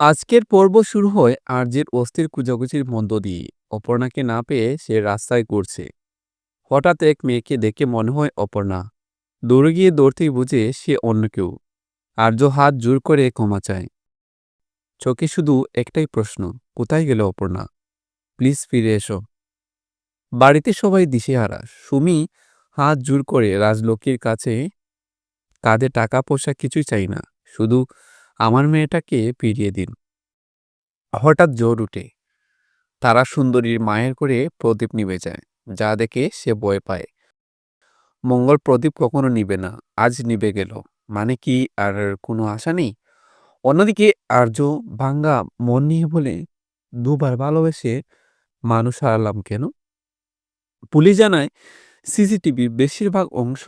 আজকের পর্ব শুরু হয় আরজের অস্থির খোঁজাখুঁজির মধ্য দিয়ে। অপর্ণাকে না পেয়ে সে রাস্তায় ঘুরছে। হঠাৎ এক মেয়েকে দেখে মনে হয় অপর্ণা। দৌড়ে গিয়ে দৌড়তেই বুঝে সে অন্য কেউ। আর্য হাত জোর করে ক্ষমা চায়। চোখে শুধু একটাই প্রশ্ন, কোথায় গেল অপর্ণা? প্লিজ ফিরে এসো। বাড়িতে সবাই দিশেহারা। সুমি হাত জোর করে রাজলক্ষ্মীর কাছে কাঁধে টাকা পয়সা কিছুই চাই না, শুধু আমার মেয়েটাকে ফিরিয়ে দিন। হঠাৎ জোর উঠে। তারা সুন্দরীর মায়ের করে প্রদীপ নিভে যায়, যা দেখে সে ভয় পায়। মঙ্গল প্রদীপ কখনো নিবে না, আজ নিভে গেল। মানে কি আর কোনো আশা নেই? অন্যদিকে আর্য ভাঙ্গা মন নিয়ে বলে, দুবার ভালোবেসে মানুষ হারালাম কেন? পুলিশ জানায় সিসিটিভির বেশিরভাগ অংশ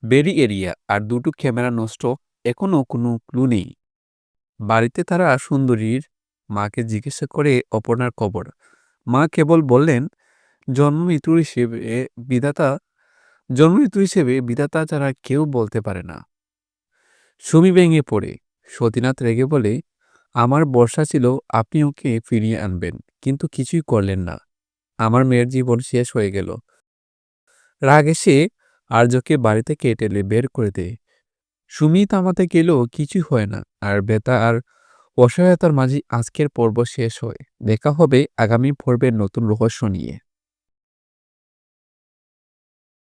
বেরি এরিয়া আর দুটো ক্যামেরা নষ্ট, এখনো কোনো ক্লু নেই। বাড়িতে তারা সুন্দরীর মাকে জিজ্ঞাসা করে অপর্ণার খবর। মা কেবল বললেন, জন্মমৃত্যু হিসেবে বিধাতা জন্মমৃত্যু হিসেবে বিধাতা ছাড়া কেউ বলতে পারে না। সুমি ভেঙে পড়ে। সতীনাথ রেগে বলে, আমার ভরসা ছিল আপনি ওকে ফিরিয়ে আনবেন, কিন্তু কিছুই করলেন না। আমার মেয়ের জীবন শেষ হয়ে গেল। রাগ এসে আর্যকে বাড়ি থেকে টেলে বের করে দেয়। সুমি থামাতে গেলেও কিছুই হয় না। আর বেতা আর অসহায়তার মাঝে আজকের পর্ব শেষ হয়। দেখা হবে আগামী পর্বের নতুন রহস্য নিয়ে।